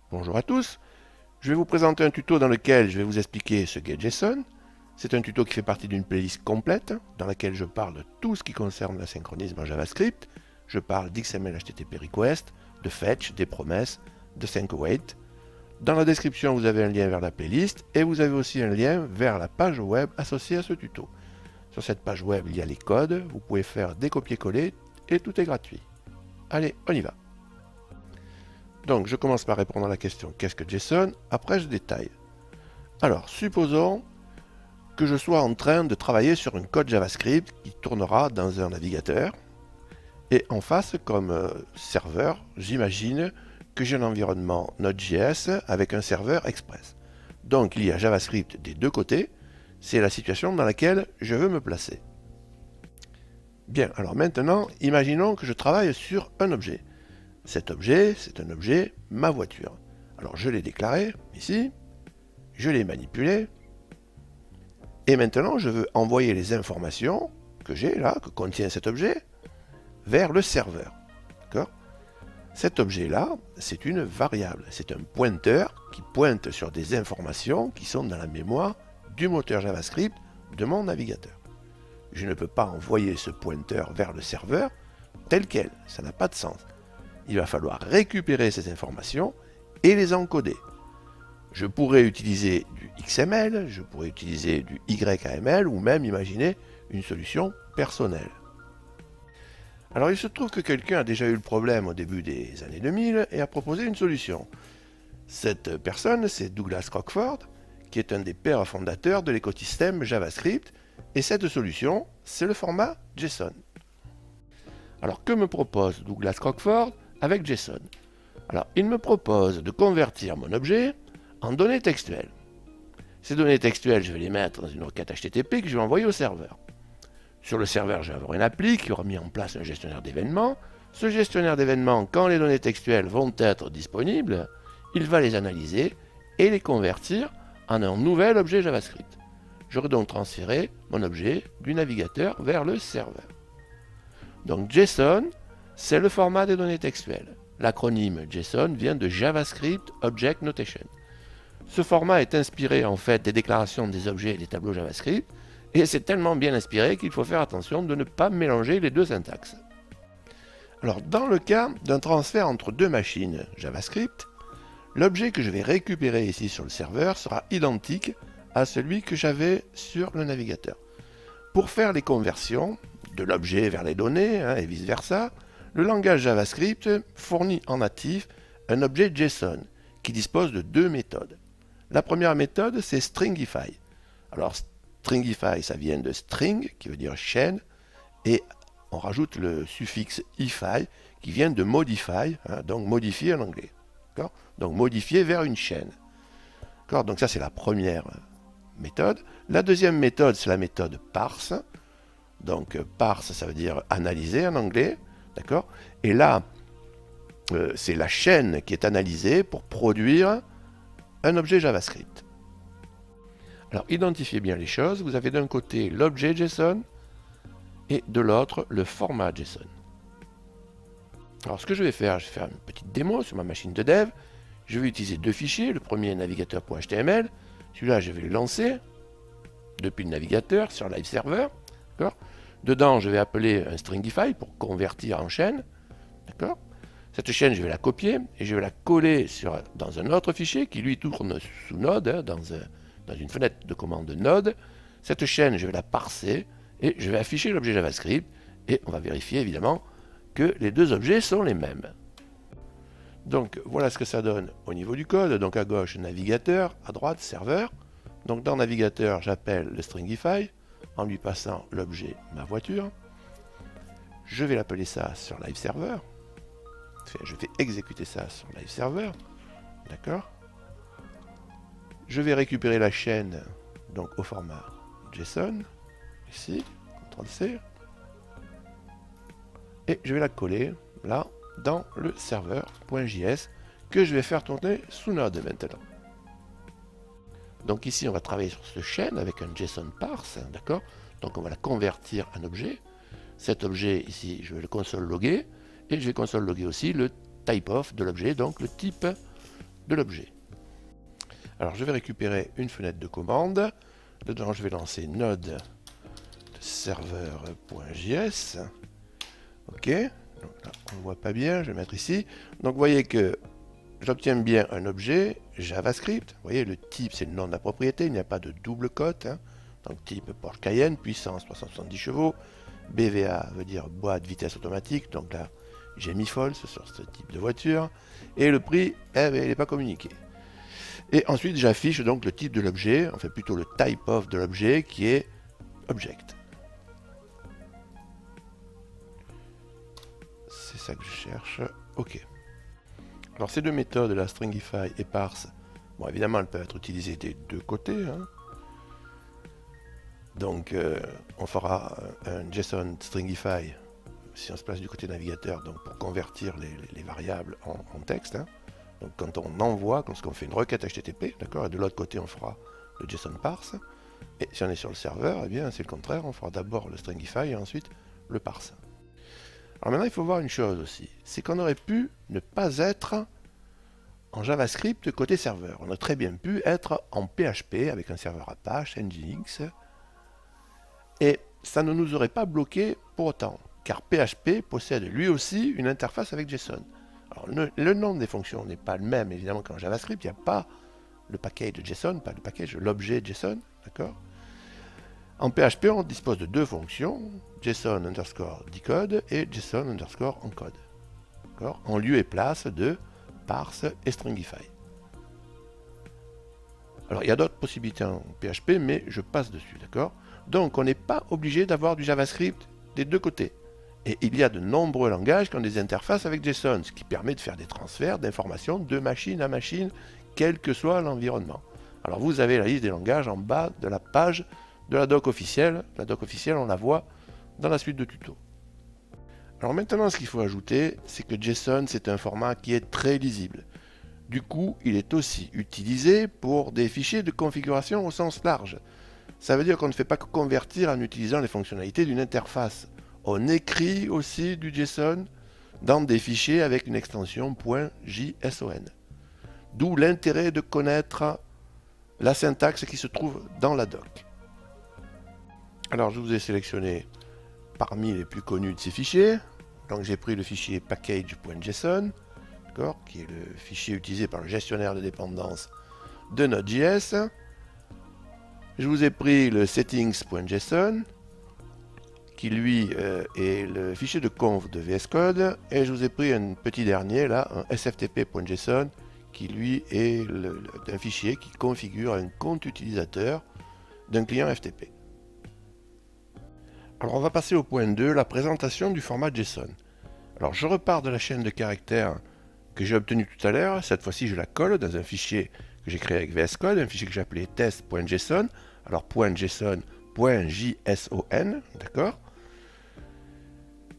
Bonjour à tous, je vais vous présenter un tuto dans lequel je vais vous expliquer ce qu'est JSON. C'est un tuto qui fait partie d'une playlist complète dans laquelle je parle de tout ce qui concerne l'asynchronisme en JavaScript. Je parle d'XML HTTP request, de fetch, des promesses, de sync-await. Dans la description, vous avez un lien vers la playlist et vous avez aussi un lien vers la page web associée à ce tuto. Sur cette page web, il y a les codes, vous pouvez faire des copier-coller et tout est gratuit. Allez, on y va. Donc, je commence par répondre à la question qu'est-ce que JSON? Après, je détaille. Alors, supposons que je sois en train de travailler sur une code JavaScript qui tournera dans un navigateur. Et en face, comme serveur, j'imagine que j'ai un environnement Node.js avec un serveur Express. Donc, il y a JavaScript des deux côtés. C'est la situation dans laquelle je veux me placer. Bien, alors maintenant, imaginons que je travaille sur un objet. Cet objet, c'est un objet ma voiture. Alors je l'ai déclaré ici, je l'ai manipulé, et maintenant je veux envoyer les informations que j'ai là, que contient cet objet, vers le serveur. D'accord ? Cet objet-là, c'est une variable, c'est un pointeur qui pointe sur des informations qui sont dans la mémoire du moteur JavaScript de mon navigateur. Je ne peux pas envoyer ce pointeur vers le serveur tel quel, ça n'a pas de sens. Il va falloir récupérer ces informations et les encoder. Je pourrais utiliser du XML, je pourrais utiliser du YAML ou même imaginer une solution personnelle. Alors il se trouve que quelqu'un a déjà eu le problème au début des années 2000 et a proposé une solution. Cette personne, c'est Douglas Crockford, qui est un des pères fondateurs de l'écosystème JavaScript, et cette solution, c'est le format JSON. Alors que me propose Douglas Crockford avec JSON? Alors, il me propose de convertir mon objet en données textuelles. Ces données textuelles, je vais les mettre dans une requête HTTP que je vais envoyer au serveur. Sur le serveur, je vais avoir une appli qui aura mis en place un gestionnaire d'événements. Ce gestionnaire d'événements, quand les données textuelles vont être disponibles, il va les analyser et les convertir en un nouvel objet JavaScript. J'aurai donc transféré mon objet du navigateur vers le serveur. Donc JSON, c'est le format des données textuelles. L'acronyme JSON vient de JavaScript Object Notation. Ce format est inspiré en fait des déclarations des objets et des tableaux JavaScript, et c'est tellement bien inspiré qu'il faut faire attention de ne pas mélanger les deux syntaxes. Alors dans le cas d'un transfert entre deux machines JavaScript, l'objet que je vais récupérer ici sur le serveur sera identique à celui que j'avais sur le navigateur. Pour faire les conversions de l'objet vers les données et vice-versa, le langage JavaScript fournit en natif un objet JSON qui dispose de deux méthodes. La première méthode, c'est stringify. Alors, stringify, ça vient de string, qui veut dire chaîne, et on rajoute le suffixe ify, qui vient de modify, donc modifier en anglais. Donc, modifier vers une chaîne. Donc, ça, c'est la première méthode. La deuxième méthode, c'est la méthode parse. Donc, parse, ça veut dire analyser en anglais. D'accord ? Et là, c'est la chaîne qui est analysée pour produire un objet JavaScript. Alors, identifiez bien les choses. Vous avez d'un côté l'objet JSON et de l'autre le format JSON. Alors, ce que je vais faire une petite démo sur ma machine de dev. Je vais utiliser deux fichiers. Le premier est navigateur.html. Celui-là, je vais le lancer depuis le navigateur sur Live Server. D'accord ? Dedans, je vais appeler un stringify pour convertir en chaîne. D'accord ? Cette chaîne, je vais la copier et je vais la coller dans un autre fichier qui lui tourne sous Node, dans une fenêtre de commande Node. Cette chaîne, je vais la parser et je vais afficher l'objet JavaScript et on va vérifier évidemment que les deux objets sont les mêmes. Donc voilà ce que ça donne au niveau du code. Donc à gauche, navigateur, à droite, serveur. Donc dans navigateur, j'appelle le stringify en lui passant l'objet ma voiture. Je vais l'appeler ça sur Live Server. Je vais exécuter ça sur Live Server. D'accord ? Je vais récupérer la chaîne donc au format JSON. Ici, CTRL-C. Et je vais la coller là dans le serveur.js que je vais faire tourner sous Node maintenant. Donc ici, on va travailler sur cette chaîne avec un JSON parse, d'accord? Donc on va la convertir en objet. Cet objet ici, je vais le console loguer et je vais console loguer aussi le type of de l'objet, donc le type de l'objet. Alors je vais récupérer une fenêtre de commande. Dedans je vais lancer node de serveur.js. Ok, donc là on ne voit pas bien, je vais mettre ici. Donc vous voyez que j'obtiens bien un objet JavaScript. Vous voyez, le type c'est le nom de la propriété, il n'y a pas de double cote. Hein. Donc type Porsche Cayenne, puissance 370 chevaux. BVA veut dire boîte vitesse automatique. Donc là j'ai mis false sur ce type de voiture. Et le prix, eh bien, il n'est pas communiqué. Et ensuite j'affiche donc le type de l'objet, enfin plutôt le type of de l'objet qui est object. C'est ça que je cherche. Ok. Alors ces deux méthodes, la stringify et parse, bon évidemment elles peuvent être utilisées des deux côtés. Hein. Donc on fera un JSON stringify si on se place du côté navigateur, donc pour convertir les variables en texte. Hein. Donc quand on envoie, quand on fait une requête HTTP, d'accord, et de l'autre côté on fera le JSON parse. Et si on est sur le serveur, eh bien c'est le contraire, on fera d'abord le stringify et ensuite le parse. Alors maintenant il faut voir une chose aussi, c'est qu'on aurait pu ne pas être en JavaScript côté serveur. On aurait très bien pu être en PHP avec un serveur Apache, Nginx, et ça ne nous aurait pas bloqué pour autant, car PHP possède lui aussi une interface avec JSON. Alors le nom des fonctions n'est pas le même évidemment qu'en JavaScript, il n'y a pas le package JSON, pas le package, l'objet JSON, d'accord. En PHP, on dispose de deux fonctions, JSON underscore decode et JSON underscore encode, en lieu et place de parse et stringify. Alors il y a d'autres possibilités en PHP, mais je passe dessus, d'accord. Donc on n'est pas obligé d'avoir du JavaScript des deux côtés. Et il y a de nombreux langages qui ont des interfaces avec JSON, ce qui permet de faire des transferts d'informations de machine à machine, quel que soit l'environnement. Alors vous avez la liste des langages en bas de la page de la doc officielle. La doc officielle, on la voit dans la suite de tutos. Alors maintenant, ce qu'il faut ajouter, c'est que JSON, c'est un format qui est très lisible. Du coup, il est aussi utilisé pour des fichiers de configuration au sens large. Ça veut dire qu'on ne fait pas que convertir en utilisant les fonctionnalités d'une interface. On écrit aussi du JSON dans des fichiers avec une extension .json. D'où l'intérêt de connaître la syntaxe qui se trouve dans la doc. Alors je vous ai sélectionné parmi les plus connus de ces fichiers. Donc j'ai pris le fichier package.json, qui est le fichier utilisé par le gestionnaire de dépendances de Node.js. Je vous ai pris le settings.json, qui lui est le fichier de conf de VS Code, et je vous ai pris un petit dernier là, un sftp.json, qui lui est un fichier qui configure un compte utilisateur d'un client FTP. Alors on va passer au point 2, la présentation du format JSON. Alors je repars de la chaîne de caractères que j'ai obtenue tout à l'heure, cette fois-ci je la colle dans un fichier que j'ai créé avec VS Code, un fichier que j'ai appelé test.json, alors .json, .json, d'accord.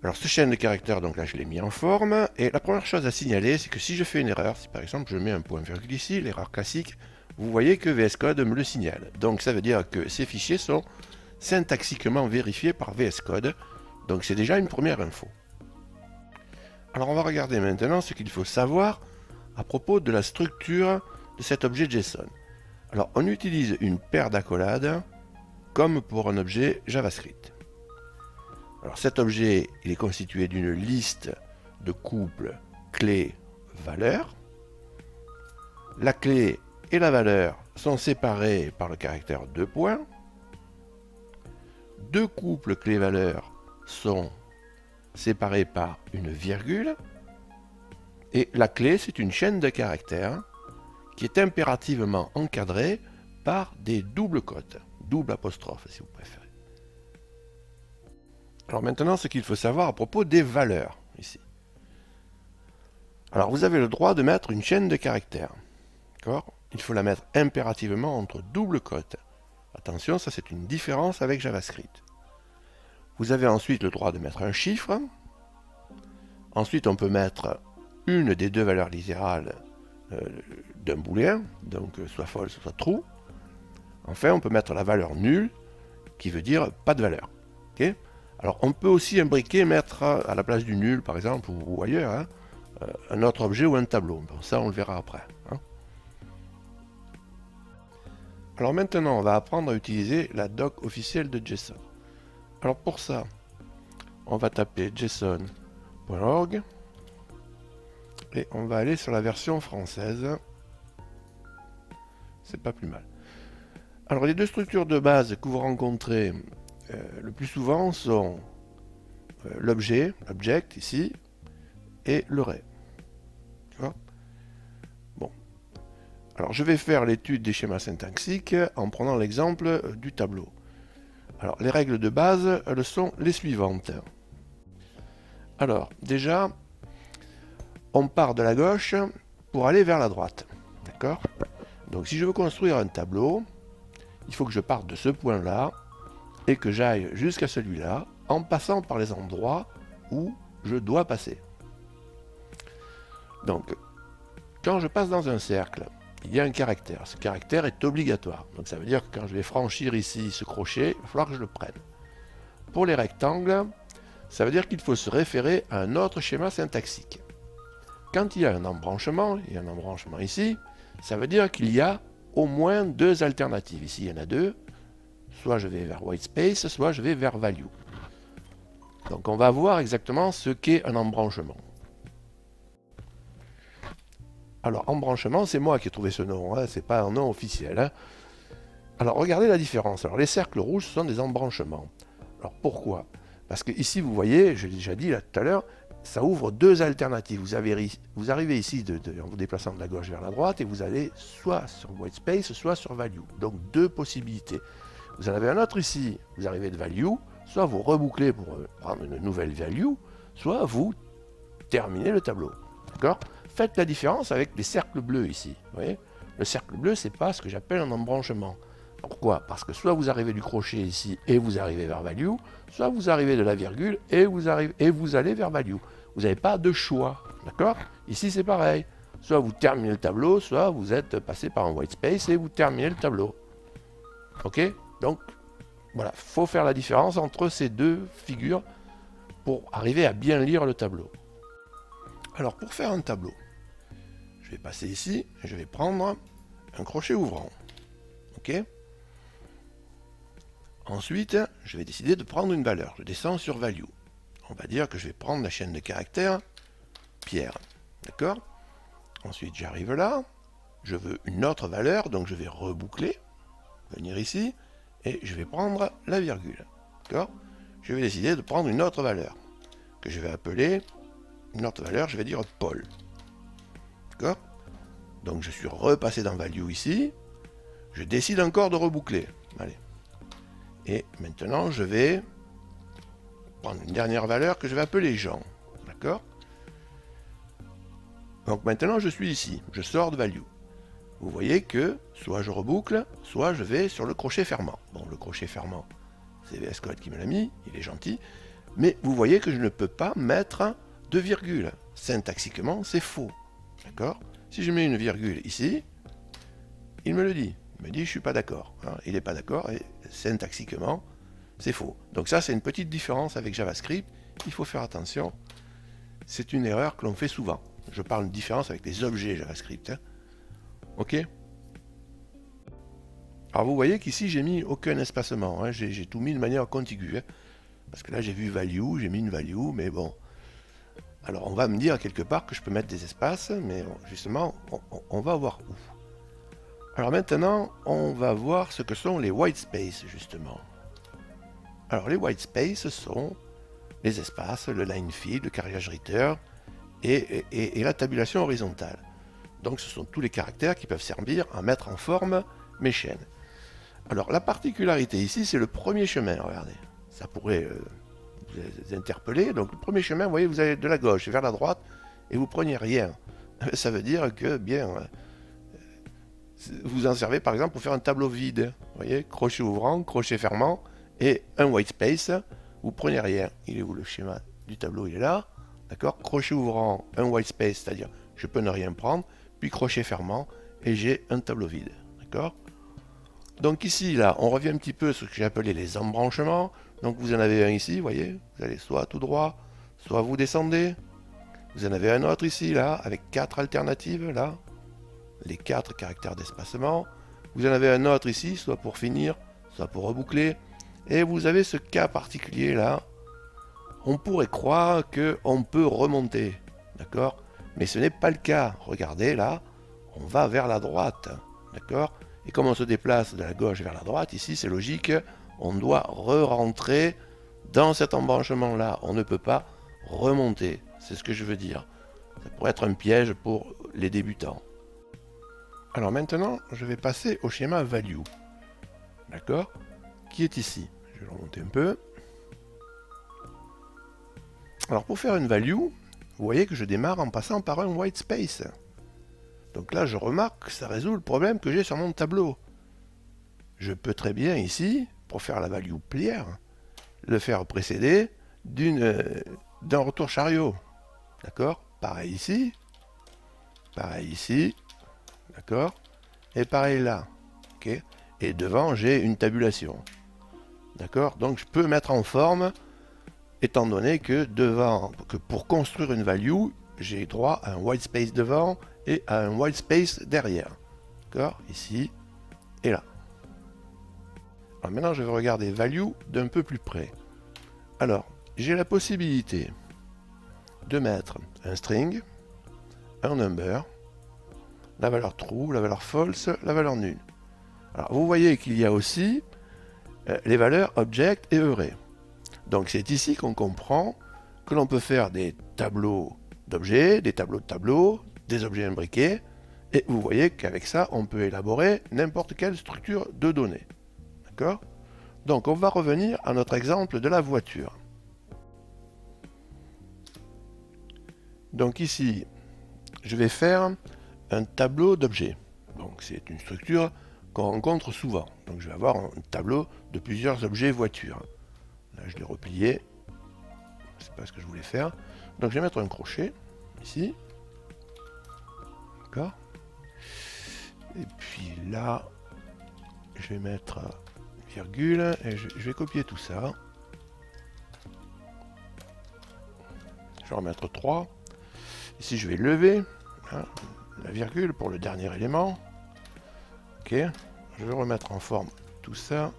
Alors ce chaîne de caractères, donc là je l'ai mis en forme, et la première chose à signaler, c'est que si je fais une erreur, si par exemple je mets un point virgule ici, l'erreur classique, vous voyez que VS Code me le signale. Donc ça veut dire que ces fichiers sont syntaxiquement vérifiés par VS Code, donc c'est déjà une première info. Alors on va regarder maintenant ce qu'il faut savoir à propos de la structure de cet objet JSON. Alors on utilise une paire d'accolades comme pour un objet JavaScript. Alors cet objet, il est constitué d'une liste de couples clé-valeur. La clé et la valeur sont séparés par le caractère 2 points. Deux couples clé-valeur sont séparés par une virgule. Et la clé, c'est une chaîne de caractères qui est impérativement encadrée par des doubles cotes, double apostrophe si vous préférez. Alors maintenant, ce qu'il faut savoir à propos des valeurs, ici. Alors vous avez le droit de mettre une chaîne de caractères. Il faut la mettre impérativement entre doubles cotes. Attention, ça c'est une différence avec JavaScript. Vous avez ensuite le droit de mettre un chiffre. Ensuite, on peut mettre une des deux valeurs littérales d'un booléen, donc soit false, soit true. Enfin, on peut mettre la valeur nulle, qui veut dire pas de valeur. Okay. Alors, on peut aussi imbriquer, mettre à la place du nul, par exemple, ou ailleurs, hein, un autre objet ou un tableau. Bon, ça, on le verra après. Hein. Alors maintenant, on va apprendre à utiliser la doc officielle de JSON. Alors pour ça, on va taper json.org et on va aller sur la version française. C'est pas plus mal. Alors les deux structures de base que vous rencontrez le plus souvent sont l'objet, l'object ici, et l'array. Bon. Alors je vais faire l'étude des schémas syntaxiques en prenant l'exemple du tableau. Alors les règles de base, elles sont les suivantes. Alors déjà, on part de la gauche pour aller vers la droite. D'accord? Donc si je veux construire un tableau, il faut que je parte de ce point-là et que j'aille jusqu'à celui-là en passant par les endroits où je dois passer. Donc, quand je passe dans un cercle, il y a un caractère. Ce caractère est obligatoire. Donc ça veut dire que quand je vais franchir ici ce crochet, il va falloir que je le prenne. Pour les rectangles, ça veut dire qu'il faut se référer à un autre schéma syntaxique. Quand il y a un embranchement, il y a un embranchement ici, ça veut dire qu'il y a au moins deux alternatives. Ici, il y en a deux. Soit je vais vers whitespace, soit je vais vers value. Donc on va voir exactement ce qu'est un embranchement. Alors embranchement, c'est moi qui ai trouvé ce nom, hein, c'est pas un nom officiel. Hein. Alors regardez la différence. Alors les cercles rouges ce sont des embranchements. Alors pourquoi? Parce que ici vous voyez, je l'ai déjà dit là tout à l'heure, ça ouvre deux alternatives. Vous arrivez ici en vous déplaçant de la gauche vers la droite et vous allez soit sur whitespace, soit sur value. Donc deux possibilités. Vous en avez un autre ici, vous arrivez de value, soit vous rebouclez pour prendre une nouvelle value, soit vous terminez le tableau. D'accord? Faites la différence avec les cercles bleus ici. Vous voyez? Le cercle bleu, c'est pas ce que j'appelle un embranchement. Pourquoi? Parce que soit vous arrivez du crochet ici et vous arrivez vers value, soit vous arrivez de la virgule et vous allez vers value. Vous n'avez pas de choix. D'accord? Ici, c'est pareil. Soit vous terminez le tableau, soit vous êtes passé par un whitespace et vous terminez le tableau. Ok? Donc, voilà, il faut faire la différence entre ces deux figures pour arriver à bien lire le tableau. Alors, pour faire un tableau, je vais passer ici, je vais prendre un crochet ouvrant. Ok? Ensuite, je vais décider de prendre une valeur. Je descends sur value. On va dire que je vais prendre la chaîne de caractères Pierre. D'accord? Ensuite, j'arrive là. Je veux une autre valeur, donc je vais reboucler, venir ici, et je vais prendre la virgule. D'accord? Je vais décider de prendre une autre valeur, que je vais appeler, une autre valeur, je vais dire Paul. D'accord? Donc je suis repassé dans value ici. Je décide encore de reboucler. Allez. Et maintenant, je vais prendre une dernière valeur que je vais appeler Jean. D'accord? Donc maintenant, je suis ici. Je sors de value. Vous voyez que soit je reboucle, soit je vais sur le crochet fermant. Bon, le crochet fermant, c'est VS Code qui me l'a mis, il est gentil. Mais vous voyez que je ne peux pas mettre de virgule. Syntaxiquement, c'est faux. D'accord? Si je mets une virgule ici, il me le dit. Il me dit, je suis pas d'accord. Hein, il n'est pas d'accord et syntaxiquement, c'est faux. Donc ça, c'est une petite différence avec JavaScript. Il faut faire attention. C'est une erreur que l'on fait souvent. Je parle de différence avec les objets JavaScript. Hein. Ok? Alors vous voyez qu'ici, j'ai mis aucun espacement. Hein, j'ai tout mis de manière contiguë. Hein, parce que là, j'ai vu value, j'ai mis une value, mais bon. Alors on va me dire quelque part que je peux mettre des espaces, mais justement, on va voir où. Alors maintenant, on va voir ce que sont les whitespace, justement. Alors les whitespace sont les espaces, le line feed, le carriage reader et la tabulation horizontale. Donc ce sont tous les caractères qui peuvent servir à mettre en forme mes chaînes. Alors la particularité ici, c'est le premier chemin, regardez. Ça pourrait vous interpeller. Donc le premier chemin, vous voyez, vous allez de la gauche vers la droite et vous prenez rien. Ça veut dire que, bien... vous en servez par exemple pour faire un tableau vide. Vous voyez, crochet ouvrant, crochet fermant et un whitespace. Vous prenez rien. Il est où le schéma du tableau? Il est là. D'accord? Crochet ouvrant, un whitespace, c'est-à-dire je peux ne rien prendre. Puis crochet fermant et j'ai un tableau vide. D'accord? Donc ici, là, on revient un petit peu sur ce que j'ai appelé les embranchements. Donc vous en avez un ici, vous voyez. Vous allez soit tout droit, soit vous descendez. Vous en avez un autre ici, là, avec 4 alternatives, là. Les 4 caractères d'espacement. Vous en avez un autre ici, soit pour finir, soit pour reboucler. Et vous avez ce cas particulier là. On pourrait croire qu'on peut remonter, d'accord? Mais ce n'est pas le cas. Regardez là, on va vers la droite, d'accord? Et comme on se déplace de la gauche vers la droite, ici c'est logique, on doit re-rentrer dans cet embranchement là. On ne peut pas remonter, c'est ce que je veux dire. Ça pourrait être un piège pour les débutants. Alors maintenant, je vais passer au schéma value, d'accord? Qui est ici. Je vais le remonter un peu. Alors pour faire une value, vous voyez que je démarre en passant par un white space. Donc là, je remarque que ça résout le problème que j'ai sur mon tableau. Je peux très bien ici, pour faire la value clear, le faire précéder d'un retour chariot. D'accord? Pareil ici, d'accord? Et pareil là. Ok? Et devant, j'ai une tabulation. D'accord? Donc je peux mettre en forme, étant donné que pour construire une value, j'ai droit à un white space devant et à un white space derrière. D'accord? Ici et là. Alors maintenant, je vais regarder value d'un peu plus près. Alors, j'ai la possibilité de mettre un string, un number, la valeur true, la valeur false, la valeur nulle. Alors, vous voyez qu'il y a aussi les valeurs object et array. Donc, c'est ici qu'on comprend que l'on peut faire des tableaux d'objets, des tableaux de tableaux, des objets imbriqués, et vous voyez qu'avec ça, on peut élaborer n'importe quelle structure de données. D'accord? Donc, on va revenir à notre exemple de la voiture. Donc ici, je vais faire un tableau d'objets. Donc c'est une structure qu'on rencontre souvent. Donc je vais avoir un tableau de plusieurs objets voitures. Là je l'ai replié. C'est pas ce que je voulais faire. Donc je vais mettre un crochet ici. D'accord. Et puis là, je vais mettre une virgule et je vais copier tout ça. Je vais en mettre 3. Ici, je vais lever la virgule pour le dernier élément. Ok. Je vais remettre en forme tout ça.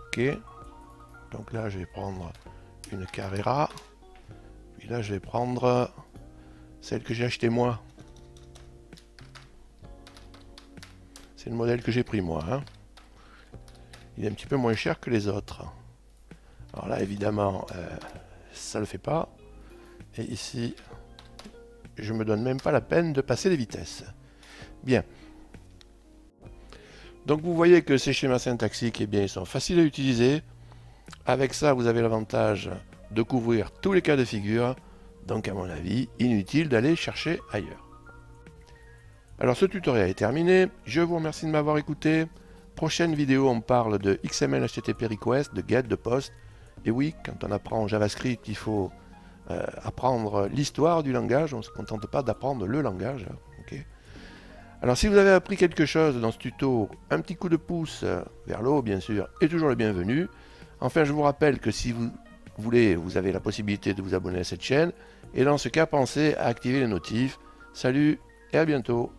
Ok. Donc là, je vais prendre une Carrera. Puis là, je vais prendre celle que j'ai achetée moi. C'est le modèle que j'ai pris moi. Hein. Il est un petit peu moins cher que les autres. Alors là, évidemment, ça ne le fait pas. Et ici, je me donne même pas la peine de passer les vitesses. Bien. Donc vous voyez que ces schémas syntaxiques, eh bien, ils sont faciles à utiliser. Avec ça, vous avez l'avantage de couvrir tous les cas de figure. Donc à mon avis, inutile d'aller chercher ailleurs. Alors ce tutoriel est terminé. Je vous remercie de m'avoir écouté. Prochaine vidéo, on parle de XML, HTTP request, de get, de post. Et oui, quand on apprend JavaScript, il faut apprendre l'histoire du langage, on ne se contente pas d'apprendre le langage. Okay. Alors si vous avez appris quelque chose dans ce tuto, un petit coup de pouce vers le haut bien sûr est toujours le bienvenu. Enfin je vous rappelle que si vous voulez, vous avez la possibilité de vous abonner à cette chaîne, et dans ce cas pensez à activer les notifs. Salut et à bientôt.